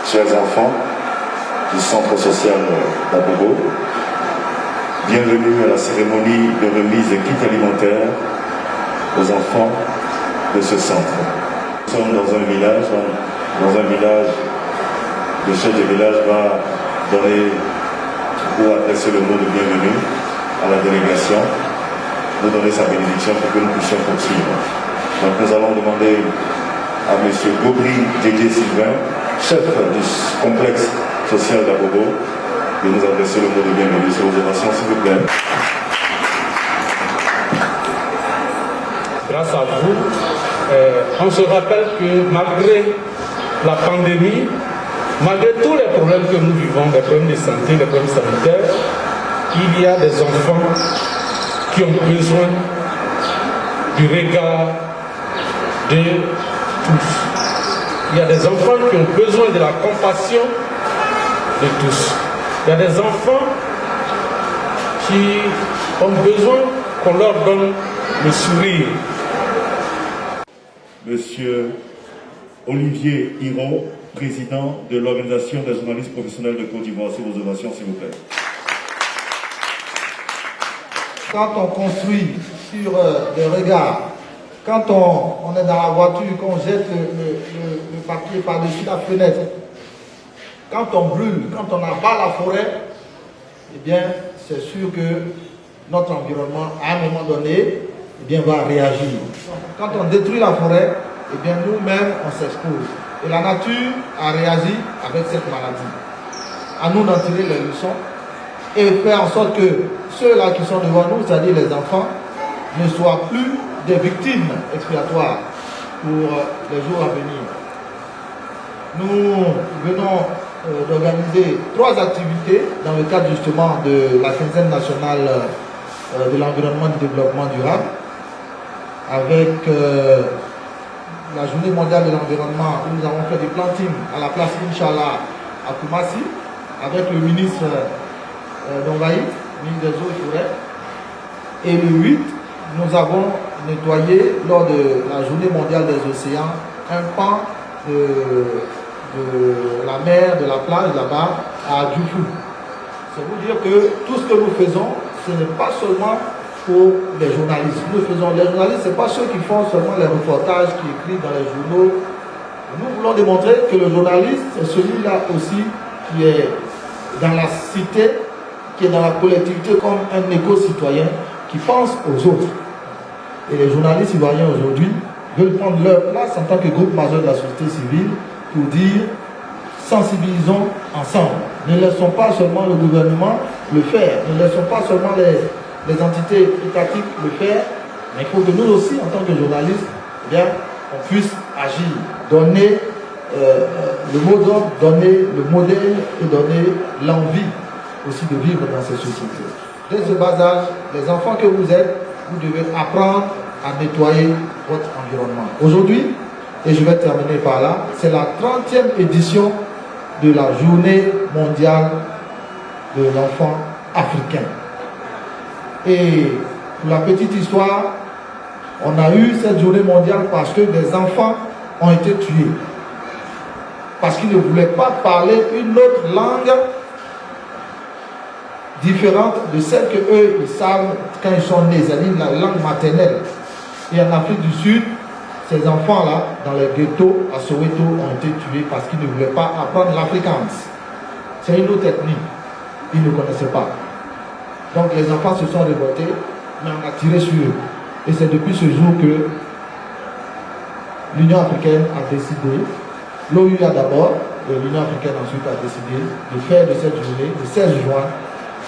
Chers enfants du centre social d'Abobo, bienvenue à la cérémonie de remise de kits alimentaires aux enfants de ce centre. Nous sommes dans un village, le chef de village va donner ou adresser le mot de bienvenue à la délégation, nous donner sa bénédiction pour que nous puissions poursuivre. Donc nous allons demander à M. Gobri Dj Sylvain, chef du complexe social d'Abobo, de nous adresser le mot de bienvenue sur vos ovations, s'il vous plaît. Grâce à vous, on se rappelle que malgré la pandémie, malgré tous les problèmes que nous vivons, les problèmes de santé, les problèmes sanitaires, il y a des enfants qui ont besoin du regard de tous. Il y a des enfants qui ont besoin de la compassion de tous. Il y a des enfants qui ont besoin qu'on leur donne le sourire. Monsieur Olivier Hiro, président de l'Organisation des journalistes professionnels de Côte d'Ivoire, sur vos ovations, s'il vous plaît. Quand on construit sur des regards, quand on est dans la voiture, qu'on jette le papier par-dessus la fenêtre, quand on brûle, quand on abat la forêt, eh bien, c'est sûr que notre environnement, à un moment donné, eh bien, va réagir. Quand on détruit la forêt, eh bien, nous-mêmes, on s'expose. Et la nature a réagi avec cette maladie. À nous d'en tirer les leçons et faire en sorte que ceux-là qui sont devant nous, c'est-à-dire les enfants, ne soient plus des victimes expiatoires pour les jours à venir. Nous venons d'organiser 3 activités dans le cadre justement de la quinzaine nationale de l'environnement et du développement durable, avec la journée mondiale de l'environnement où nous avons fait du planting à la place Inch'Allah à Koumassi, avec le ministre Dongaï, ministre des Eaux et Forêts. Et le 8, nous avons nettoyé lors de la journée mondiale des océans un pan de la mer, de la plage là-bas à Djoufou. C'est vous dire que tout ce que nous faisons, ce n'est pas seulement pour les journalistes. Les journalistes, ce n'est pas ceux qui font seulement les reportages, qui écrivent dans les journaux. Nous voulons démontrer que le journaliste, c'est celui-là aussi qui est dans la cité, qui est dans la collectivité comme un éco-citoyen qui pense aux autres. Et les journalistes ivoiriens aujourd'hui veulent prendre leur place en tant que groupe majeur de la société civile pour dire sensibilisons ensemble. Ne laissons pas seulement le gouvernement le faire, ne laissons pas seulement les entités étatiques le faire, mais il faut que nous aussi, en tant que journalistes, eh bien, on puisse agir, donner le mot d'ordre, donner le modèle et donner l'envie aussi de vivre dans ces sociétés. Dès ce bas âge, les enfants que vous êtes, vous devez apprendre à nettoyer votre environnement. Aujourd'hui, et je vais terminer par là, c'est la 30e édition de la journée mondiale de l'enfant africain. Et pour la petite histoire, on a eu cette journée mondiale parce que des enfants ont été tués. Parce qu'ils ne voulaient pas parler une autre langue différente de celle que eux ils savent quand ils sont nés, c'est-à-dire la langue maternelle. Et en Afrique du Sud, ces enfants-là, dans les ghettos à Soweto, ont été tués parce qu'ils ne voulaient pas apprendre l'afrikaans. C'est une autre ethnie. Ils ne connaissaient pas. Donc les enfants se sont révoltés, mais on a tiré sur eux. Et c'est depuis ce jour que l'Union africaine a décidé, l'OUA d'abord, et l'Union africaine ensuite a décidé de faire de cette journée, le 16 juin,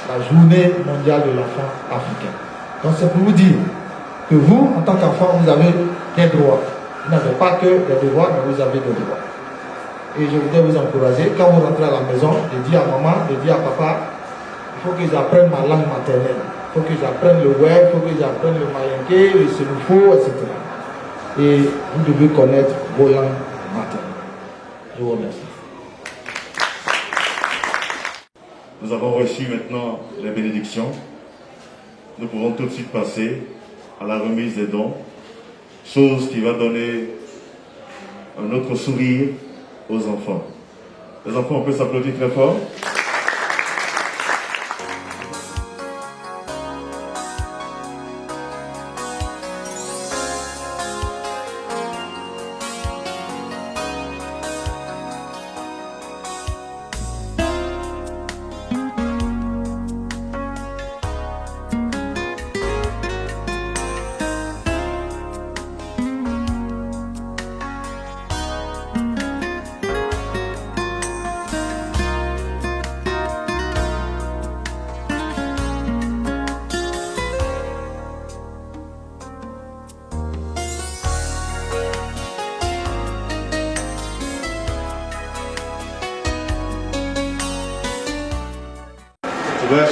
la journée mondiale de l'enfant africain. Donc c'est pour vous dire que vous, en tant qu'enfant, vous avez des droits. Vous n'avez pas que des devoirs, mais vous avez des droits. Et je voudrais vous encourager, quand vous rentrez à la maison, de dire à maman, de dire à papa, il faut qu'ils apprennent ma langue maternelle. Il faut qu'ils apprennent le web, il faut qu'ils apprennent le mayenké, le sénoufo, etc. Et vous devez connaître vos langues maternelles. Je vous remercie. Nous avons reçu maintenant les bénédictions. Nous pouvons tout de suite passer à la remise des dons, chose qui va donner un autre sourire aux enfants. Les enfants, on peut s'applaudir très fort.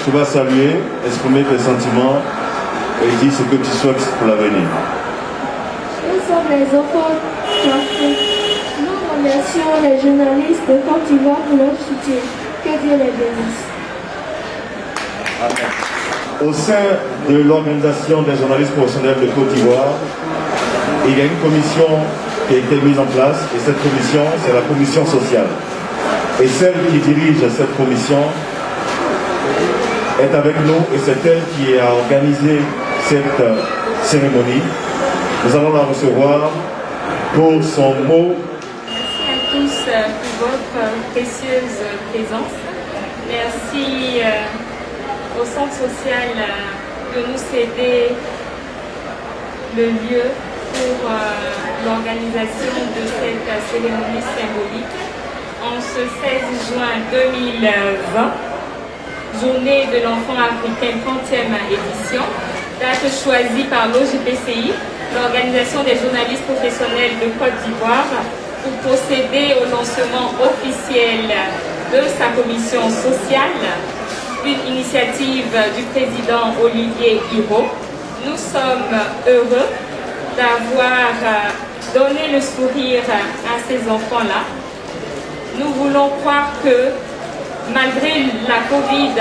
Tu vas saluer, exprimer tes sentiments et dire ce que tu souhaites pour l'avenir. Nous sommes les enfants d'Afrique. Nous remercions les journalistes de Côte d'Ivoire pour leur soutien. Que Dieu les bénisse. Au sein de l'organisation des journalistes professionnels de Côte d'Ivoire, il y a une commission qui a été mise en place et cette commission, c'est la commission sociale. Et celle qui dirige cette commission est avec nous et c'est elle qui a organisé cette cérémonie. Nous allons la recevoir pour son mot. Merci à tous pour votre précieuse présence. Merci au centre social de nous céder le lieu pour l'organisation de cette cérémonie symbolique en ce 16 juin 2020. Journée de l'enfant africain 30e édition, date choisie par l'OJPCI, l'Organisation des journalistes professionnels de Côte d'Ivoire, pour procéder au lancement officiel de sa commission sociale, une initiative du président Olivier Hiro. Nous sommes heureux d'avoir donné le sourire à ces enfants-là. Nous voulons croire que malgré la Covid,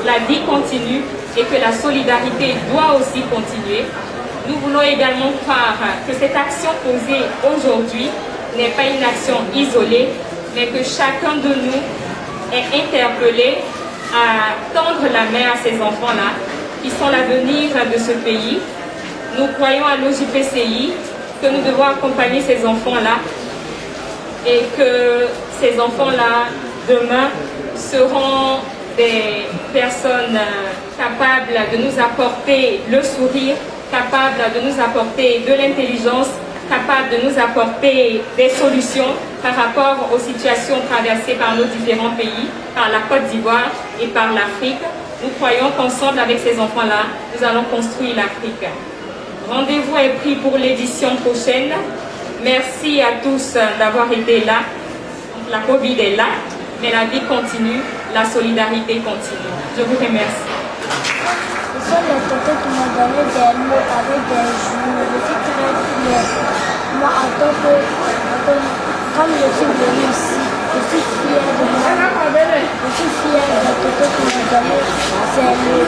la vie continue et que la solidarité doit aussi continuer. Nous voulons également croire que cette action posée aujourd'hui n'est pas une action isolée, mais que chacun de nous est interpellé à tendre la main à ces enfants-là, qui sont l'avenir de ce pays. Nous croyons à l'OJPCI que nous devons accompagner ces enfants-là et que ces enfants-là, demain, seront des personnes capables de nous apporter le sourire, capables de nous apporter de l'intelligence, capables de nous apporter des solutions par rapport aux situations traversées par nos différents pays, par la Côte d'Ivoire et par l'Afrique. Nous croyons qu'ensemble, avec ces enfants-là, nous allons construire l'Afrique. Rendez-vous est pris pour l'édition prochaine. Merci à tous d'avoir été là. La Covid est là, mais la vie continue, la solidarité continue. Je vous remercie. Ce sont les tontons qui m'ont donné des mots avec des jours. Je suis très fière. Moi, en tant que, comme je suis venue ici, je suis fière de moi. Je suis fière des tontons qui m'ont donné ces mots.